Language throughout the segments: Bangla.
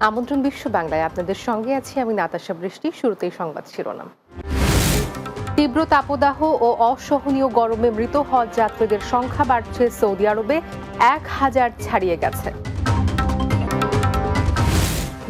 আমন্ত্রণ বিশ্ব বাংলায় আপনাদের সঙ্গে আছি আমি নাতাশা বৃষ্টি। শুরুতেই সংবাদ শিরোনাম। তীব্র তাপদাহ ও অসহনীয় গরমে মৃত হজ যাত্রীদের সংখ্যা বাড়ছে, সৌদি আরবে 1000 ছাড়িয়ে গেছে।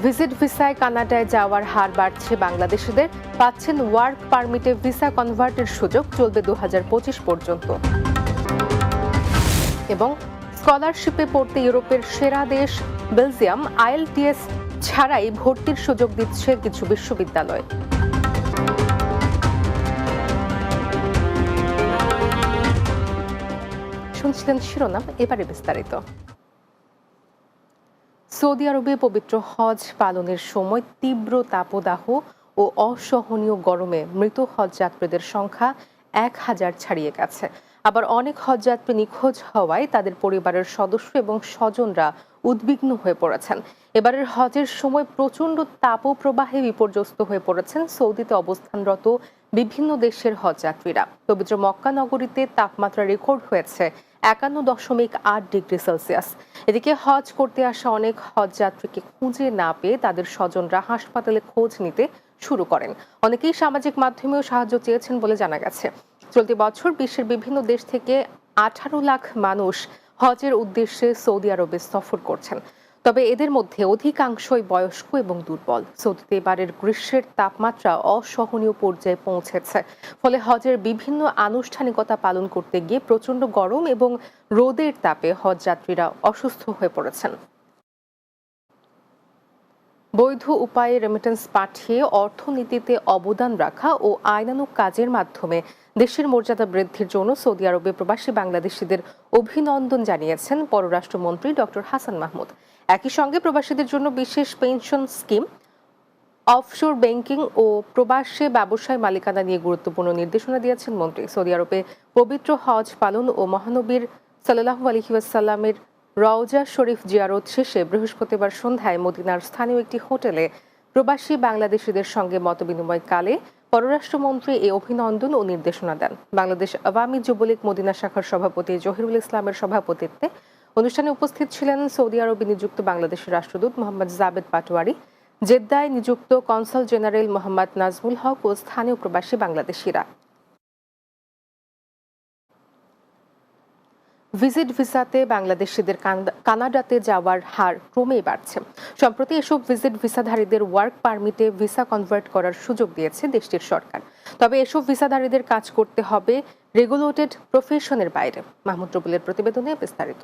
ভিজিট ভিসায় কানাডায় যাওয়ার হার বাড়ছে, বাংলাদেশিদের পাচ্ছেন ওয়ার্ক পারমিটে ভিসা কনভার্টের সুযোগ, চলবে 2025 পর্যন্ত। এবং স্কলারশিপে পড়তে ইউরোপের সেরা দেশ বেলজিয়াম আইএলটিএস ছাড়াই ভর্তির সুযোগ দিচ্ছে কিছু বিশ্ববিদ্যালয়। শুনছিলেন শিরোনাম, এবারে বিস্তারিত। সৌদি আরবে পবিত্র হজ পালনের সময় তীব্র তাপদাহ ও অসহনীয় গরমে মৃত হজ যাত্রীদের সংখ্যা 1000 ছাড়িয়ে গেছে। আবার অনেক হজযাত্রী নিখোঁজ হওয়ায় তাদের পরিবারের সদস্য এবং স্বজনরা উদ্বিগ্ন হয়ে পড়েছেন। এবারের হজের সময় প্রচণ্ড তাপপ্রবাহে বিপর্যস্ত হয়ে পড়েছেন সৌদিতে অবস্থানরত বিভিন্ন দেশের হজযাত্রীরা। পবিত্র মক্কা নগরীতে তাপমাত্রা রেকর্ড হয়েছে 51.8 ডিগ্রি সেলসিয়াস। এদিকে হজ করতে আসা অনেক হজযাত্রীকে খুঁজে না পেয়ে তাদের স্বজনরা হাসপাতালে খোঁজ নিতে শুরু করেন। অনেকেই সামাজিক মাধ্যমেও সাহায্য চেয়েছেন বলে জানা গেছে। চলতি বছর বিশ্বের বিভিন্ন দেশ থেকে 18 লাখ মানুষ হজের উদ্দেশ্যে সৌদি আরবে সফর করছেন। তবে এদের মধ্যে অধিকাংশই বয়স্ক এবং দুর্বল। সৌদিতে এবারের গ্রীষ্মের তাপমাত্রা অসহনীয় পর্যায়ে পৌঁছেছে, ফলে হজের বিভিন্ন আনুষ্ঠানিকতা পালন করতে গিয়ে প্রচণ্ড গরম এবং রোদের তাপে হজযাত্রীরা অসুস্থ হয়ে পড়েছেন। বৈধ উপায়ে রেমিটেন্স পাঠিয়ে অর্থনীতিতে অবদান রাখা ও আইনানুগ কাজের মাধ্যমে দেশের মর্যাদা বৃদ্ধির জন্য সৌদি আরবে প্রবাসী বাংলাদেশিদের অভিনন্দন জানিয়েছেন পররাষ্ট্রমন্ত্রী ডক্টর হাসান মাহমুদ। একই সঙ্গে প্রবাসীদের জন্য বিশেষ পেনশন স্কিম, অফশোর ব্যাংকিং ও প্রবাসে ব্যবসায় মালিকানা নিয়ে গুরুত্বপূর্ণ নির্দেশনা দিয়েছেন মন্ত্রী। সৌদি আরবে পবিত্র হজ পালন ও মহানবীর সাল্লাল্লাহু আলাইহি ওয়াসাল্লামের রওজা শরীফ জিয়ারত শেষে বৃহস্পতিবার সন্ধ্যায় মদিনার স্থানীয় একটি হোটেলে প্রবাসী বাংলাদেশিদের সঙ্গে মতবিনিময়কালে পররাষ্ট্রমন্ত্রী এই অভিনন্দন ও নির্দেশনা দেন। বাংলাদেশ আওয়ামী যুবলীগ মদিনা শাখার সভাপতি জহিরুল ইসলামের সভাপতিত্বে অনুষ্ঠানে উপস্থিত ছিলেন সৌদি আরবে নিযুক্ত বাংলাদেশের রাষ্ট্রদূত মোহাম্মদ জাবেদ পাটোয়ারি, জেদ্দায় নিযুক্ত কনসাল জেনারেল মোহাম্মদ নাজমুল হক ও স্থানীয় প্রবাসী বাংলাদেশিরা। ভিজিট ভিসাতে বাংলাদেশিদের কানাডাতে যাওয়ার হার ক্রমেই বাড়ছে। সম্প্রতি এসব ভিজিট ভিসাধারীদের ওয়ার্ক পারমিটে ভিসা কনভার্ট করার সুযোগ দিয়েছে দেশটির সরকার। তবে এসব ভিসাধারীদের কাজ করতে হবে রেগুলেটেড প্রফেশনের বাইরে। মাহমুদ রুবেলের প্রতিবেদনে বিস্তারিত।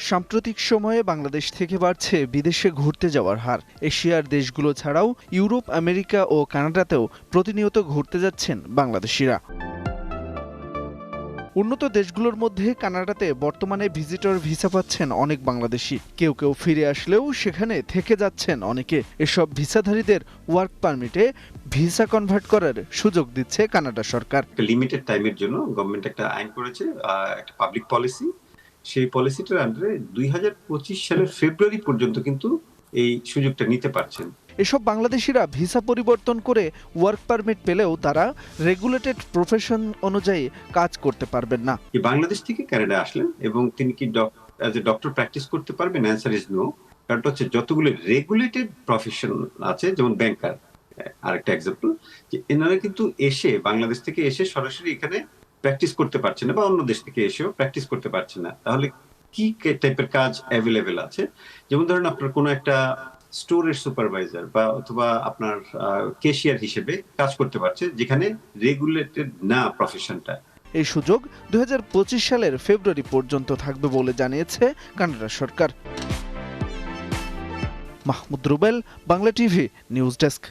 সাম্প্রতিক সময়ে বাংলাদেশ থেকে বাড়ছে বিদেশে ঘুরতে যাওয়ার হার। এশিয়ার দেশগুলো ছাড়াও ইউরোপ, আমেরিকা ও কানাডাতেও প্রতিনিয়ত ঘুরতে যাচ্ছেন বাংলাদেশিরা। উন্নত দেশগুলোর মধ্যে কানাডাতে বর্তমানে ভিজিটর ভিসা পাচ্ছেন অনেক বাংলাদেশি। কেউ কেউ ফিরে আসলেও সেখানে থেকে যাচ্ছেন অনেকে। এসব ভিসাধারীদের ওয়ার্ক পারমিটে ভিসা কনভার্ট করার সুযোগ দিচ্ছে কানাডা সরকার। লিমিটেড টাইমের জন্য গভর্নমেন্ট একটা আইন করেছে, একটা পাবলিক পলিসি। সেই পলিসিটার আন্ডারে 2025 সালের ফেব্রুয়ারি পর্যন্ত কিন্তু এই সুযোগটা নিতে পারছেন। এসব বাংলাদেশিরা ভিসা পরিবর্তন করে ওয়ার্ক পারমিট পেলেও তারা রেগুলেটেড প্রফেশন অনুযায়ী কাজ করতে পারবেন না। বাংলাদেশ থেকে কানাডা আসলেন এবং তিনি কি অ্যাজ এ ডক্টর প্র্যাকটিস করতে পারবেন? Answer is no. কারণটা হচ্ছে যতগুলো রেগুলেটেড প্রফেশন আছে, যেমন ব্যাংকার আরেকটা এক্সাম্পল, যে এনারা কিন্তু এসে বাংলাদেশ থেকে এসে সরাসরি এখানে প্র্যাকটিস করতে পারছে না, বা অন্য দেশ থেকে এসেও প্র্যাকটিস করতে পারছে না। তাহলে কি টাইপের কাজ অ্যাভেলেবেল আছে? যেমন ধরেন আপনার কোনো একটা স্টোরের সুপারভাইজার বা অথবা আপনার ক্যাশিয়ার হিসেবে কাজ করতে পারছে, যেখানে রেগুলেটেড না প্রফেশনটা। এই সুযোগ 2025 সালের ফেব্রুয়ারি পর্যন্ত থাকবে বলে জানিয়েছে কানাডা সরকার। Mahmud Rubel, Bangla TV news desk.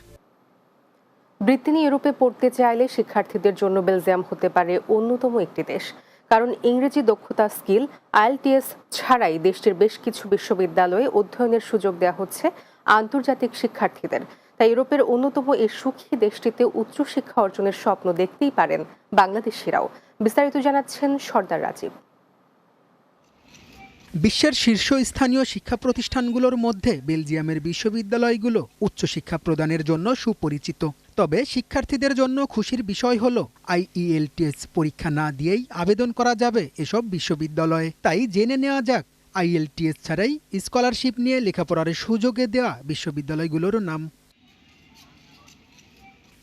বৃত্তি নিয়ে ইউরোপে পড়তে চাইলে শিক্ষার্থীদের জন্য বেলজিয়াম হতে পারে অন্যতম একটি দেশ। কারণ ইংরেজি দক্ষতা স্কিল আইএলটিএস ছাড়াই দেশটির বেশ কিছু বিশ্ববিদ্যালয়ে অধ্যয়নের সুযোগ দেওয়া হচ্ছে আন্তর্জাতিক শিক্ষার্থীদের। তাই ইউরোপের অন্যতম এই সুখী দেশটিতে উচ্চশিক্ষা অর্জনের স্বপ্ন দেখতেই পারেন বাংলাদেশিরাও। বিস্তারিত জানাচ্ছেন সর্দার রাজীব। বিশ্বের শীর্ষস্থানীয় শিক্ষা প্রতিষ্ঠানগুলোর মধ্যে বেলজিয়ামের বিশ্ববিদ্যালয়গুলো উচ্চশিক্ষা প্রদানের জন্য সুপরিচিত। তবে শিক্ষার্থীদের জন্য খুশির বিষয় হলো আইইএলটিএস পরীক্ষা না দিয়েই আবেদন করা যাবে এসব বিশ্ববিদ্যালয়ে। তাই জেনে নেওয়া যাক IELTS ছাড়াই স্কলারশিপ নিয়ে লেখাপড়ার সুযোগে দেওয়া বিশ্ববিদ্যালয়গুলোর নাম।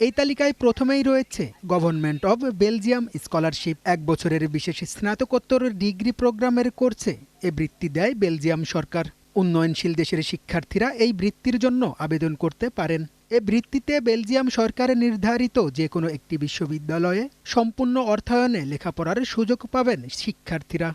এই তালিকায় প্রথমেই রয়েছে গভর্নমেন্ট অব বেলজিয়াম স্কলারশিপ। 1 বছরের বিশেষ স্নাতকোত্তর ডিগ্রি প্রোগ্রামের কোর্সে এ বৃত্তি দেয় বেলজিয়াম সরকার। উন্নয়নশীল দেশের শিক্ষার্থীরা এই বৃত্তির জন্য আবেদন করতে পারেন। এ বৃত্তিতে বেলজিয়াম সরকারের নির্ধারিত যে কোনো একটি বিশ্ববিদ্যালয়ে সম্পূর্ণ অর্থায়নে লেখাপড়ার সুযোগ পাবেন শিক্ষার্থীরা।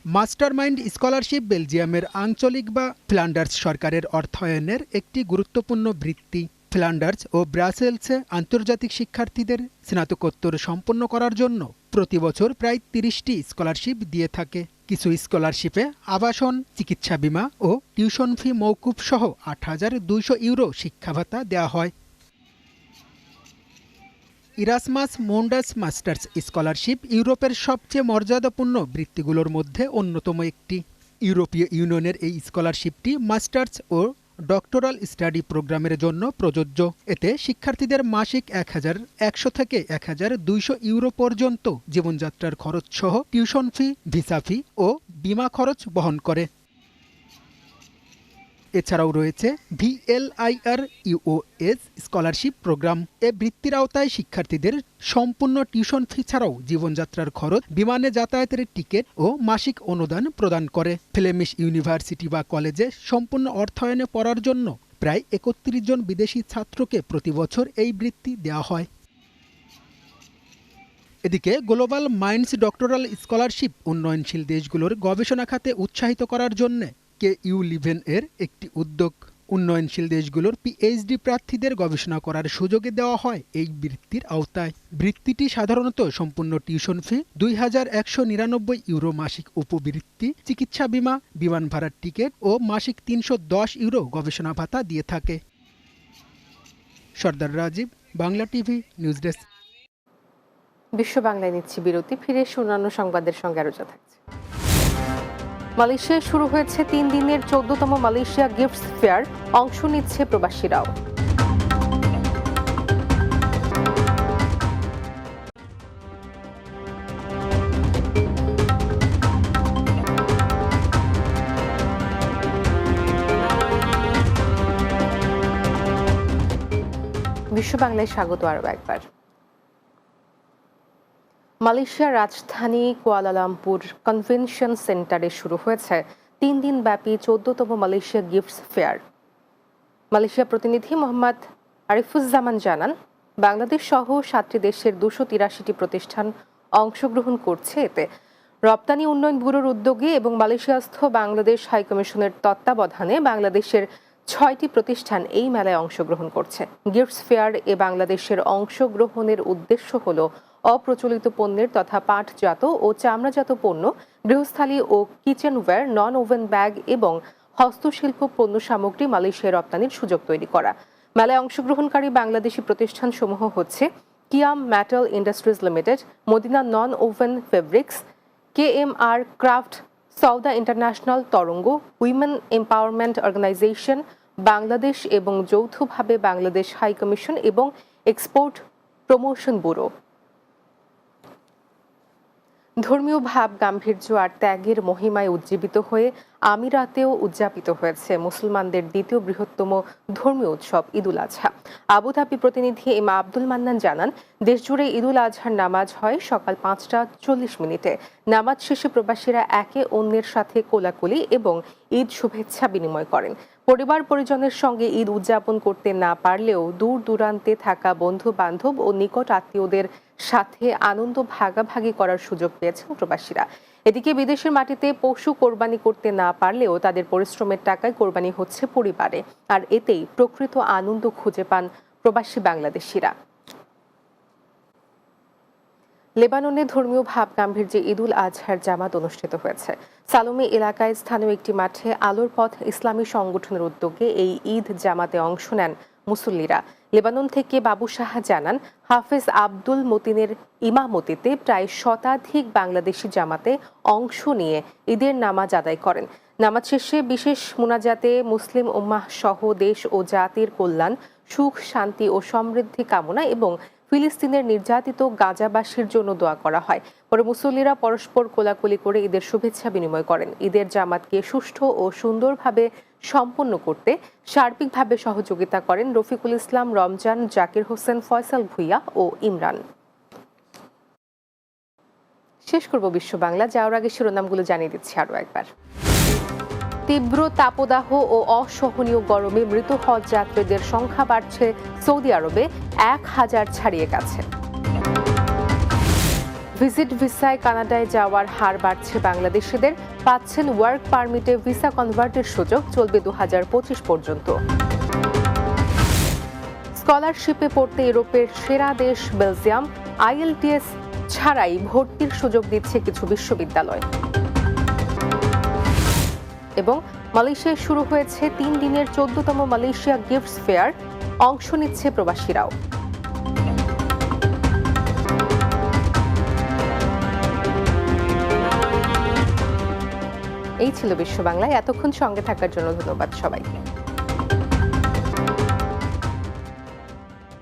মাস্টারমাইন্ড স্কলারশিপ বেলজিয়ামের আঞ্চলিক বা ফ্ল্যান্ডার্স সরকারের অর্থায়নের একটি গুরুত্বপূর্ণ বৃত্তি। ফ্ল্যান্ডার্স ও ব্রাসেলসে আন্তর্জাতিক শিক্ষার্থীদের স্নাতকোত্তর সম্পন্ন করার জন্য প্রতি বছর প্রায় 30টি স্কলারশিপ দিয়ে থাকে। কিছু স্কলারশিপে আবাসন, চিকিৎসা বীমা ও টিউশন ফি মওকুফ সহ 8,200 ইউরো শিক্ষা ভাতা দেওয়া হয়। ইরাসমাস মুন্ডাস মাস্টার্স স্কলারশিপ ইউরোপের সবচেয়ে মর্যাদাপূর্ণ বৃত্তিগুলোর মধ্যে অন্যতম একটি। ইউরোপীয় ইউনিয়নের এই স্কলারশিপটি মাস্টার্স ও ডক্টরাল স্টাডি প্রোগ্রামের জন্য প্রযোজ্য। এতে শিক্ষার্থীদের মাসিক 1,100 থেকে 1,200 ইউরো পর্যন্ত জীবনযাত্রার খরচ সহ টিউশন ফি, ভিসা ফি ও বিমা খরচ বহন করে। এছাড়াও রয়েছে VLIR-UOS স্কলারশিপ প্রোগ্রাম। এ বৃত্তির আওতায় শিক্ষার্থীদের সম্পূর্ণ টিউশন ফি ছাড়াও জীবনযাত্রার খরচ, বিমানে যাতায়াতের টিকিট ও মাসিক অনুদান প্রদান করে। ফ্লেমিশ ইউনিভার্সিটি বা কলেজে সম্পূর্ণ অর্থায়নে পড়ার জন্য প্রায় 31 জন বিদেশি ছাত্রকে প্রতি বছর এই বৃত্তি দেওয়া হয়। এদিকে গ্লোবাল মাইন্ডস ডক্টরাল স্কলারশিপ উন্নয়নশীল দেশগুলোর গবেষণা খাতে উৎসাহিত করার জন্য KU11 এর একটি উদ্যোগ। উন্নয়নশীল দেশগুলোর PhD প্রার্থীদের গবেষণা করার সুযোগে দেওয়া হয় এই বৃত্তির আওতায়। বৃত্তিটি সাধারণত সম্পূর্ণ টিউশন ফি, 2,199 ইউরো মাসিক উপবৃত্তি, চিকিৎসা বীমা, বিমান ভাড়ার টিকিট ও মাসিক 310 ইউরো গবেষণা ভাতা দিয়ে থাকে। Sardar Rajib, Bangla TV news desk. বিশ্ব বাংলায় নিচ্ছি বিরতি, ফিরে এসে অন্যান্য সংবাদের সঙ্গে আরো থাকছে। মালয়েশিয়ায় শুরু হয়েছে 3 দিনের 14তম মালয়েশিয়া গিফটস ফেয়ার, অংশ নিচ্ছে প্রবাসীরাও। বিশ্ব বাংলায় স্বাগত আরও একবার। মালয়েশিয়ার রাজধানী কুয়ালালামপুর কনভেনশন সেন্টারে শুরু হয়েছে 3 দিন ব্যাপী 14তম মালয়েশিয়া গিফটস ফেয়ার। মালয়েশিয়া প্রতিনিধি মোহাম্মদ আরিফুজ্জামান জানান, বাংলাদেশ সহ 7টি দেশের 283টি প্রতিষ্ঠান অংশগ্রহণ করছে এতে। রপ্তানি উন্নয়ন ব্যুরোর উদ্যোগে এবং মালয়েশিয়াস্থ বাংলাদেশ হাইকমিশনের তত্ত্বাবধানে বাংলাদেশের 6টি প্রতিষ্ঠান এই মেলায় অংশগ্রহণ করছে। গিফটস ফেয়ার এ বাংলাদেশের অংশগ্রহণের উদ্দেশ্য হল অপ্রচলিত পণ্যের তথা পাটজাত ও চামড়াজাত পণ্য, গৃহস্থালী ও কিচেনওয়্যার, নন ওভেন ব্যাগ এবং হস্তশিল্প পণ্য সামগ্রী মালয়েশিয়ায় রপ্তানির সুযোগ তৈরি করা। মেলায় অংশগ্রহণকারী বাংলাদেশি প্রতিষ্ঠানসমূহ হচ্ছে Kiam metal industries limited, Madina non woven fabrics, KMR craft, Sauda international, Taranga, women empowerment organisation Bangladesh এবং যৌথভাবে বাংলাদেশ হাইকমিশন এবং এক্সপোর্ট প্রমোশন ব্যুরো। ধর্মীয় ভাব, গাম্ভীর্য আর ত্যাগের মহিমায় উজ্জীবিত হয়ে আমিরাতেও উদযাপিত হয়েছে মুসলমানদের দ্বিতীয় বৃহত্তম ধর্মীয় উৎসব ঈদুল আজহা। আবুধাবি প্রতিনিধি ইমা আব্দুল মান্নান জানান, দেশজুড়ে ঈদুল আজহার নামাজ হয় সকাল 5:40 নামাজ শেষে প্রবাসীরা একে অন্যের সাথে কোলাকুলি এবং ঈদ শুভেচ্ছা বিনিময় করেন। পরিবার পরিজনের সঙ্গে ঈদ উদযাপন করতে না পারলেও দূর দূরান্তে থাকা বন্ধু বান্ধব ও নিকট আত্মীয়দের সাথে আনন্দ ভাগাভাগি করার সুযোগ পেয়েছেন প্রবাসীরা। এদিকে বিদেশের মাটিতে পশু কোরবানি করতে না পারলেও তাদের পরিশ্রমের টাকায় কোরবানি হচ্ছে পরিবারে, আর এতেই প্রকৃত আনন্দ খুঁজে পান প্রবাসী বাংলাদেশিরা। লেবাননে ধর্মীয় ভাব গাম্ভীর্যে ঈদুল আজহার জামাত অনুষ্ঠিত হয়েছে। সালোমি এলাকায় স্থানীয় একটি মাঠে আলোর পথ ইসলামী সংগঠনের উদ্যোগে এই ঈদ জামাতে অংশ নেন মুসল্লিরা। লেবানন থেকে বাবু সাহা জানান, হাফেজ আব্দুল মতিনের ইমামতিতে প্রায় শতাধিক বাংলাদেশি জামাতে অংশ নিয়ে ঈদের নামাজ আদায় করেন। নামাজ শেষে বিশেষ মুনাজাতে মুসলিম উম্মাহ সহ দেশ ও জাতির কল্যাণ, সুখ, শান্তি ও সমৃদ্ধি কামনা এবং ফিলিস্তিনের নির্যাতিত গাজাবাসীর জন্য দোয়া করা হয়। পরে মুসল্লিরা পরস্পর কোলাকুলি করে ঈদের শুভেচ্ছা বিনিময় করেন। ঈদের জামাতকে সুষ্ঠু ও সুন্দরভাবে সম্পন্ন করতে সার্বিকভাবে সহযোগিতা করেন রফিকুল ইসলাম, রমজান, জাকির হোসেন, ফয়সাল ভুইয়া ও ইমরান। শেষ করব বিশ্ব বাংলা, যাওয়ার আগে শিরোনামগুলো জানিয়ে দিচ্ছি আরও একবার। তীব্র তাপদাহ ও অসহনীয় গরমে মৃত হজ যাত্রীদের সংখ্যা বাড়ছে, সৌদি আরবে 1000 ছাড়িয়ে গেছে। ভিজিট ভিসায় কানাডায় যাওয়ার হার বাড়ছে বাংলাদেশিদের, পাচ্ছেন ওয়ার্ক পারমিটে ভিসা কনভার্টের সুযোগ, চলবে 2025 পর্যন্ত। স্কলারশিপে পড়তে ইউরোপের সেরা দেশ বেলজিয়াম, IELTS ছাড়াই ভর্তির সুযোগ দিচ্ছে কিছু বিশ্ববিদ্যালয়। এবং মালয়েশিয়ায় শুরু হয়েছে 3 দিনের 14তম মালয়েশিয়া গিফটস ফেয়ার, অংশ নিচ্ছে প্রবাসীরাও। এই ছিল বিশ্ব বাংলায়। এতক্ষণ সঙ্গে থাকার জন্য ধন্যবাদ সবাইকে।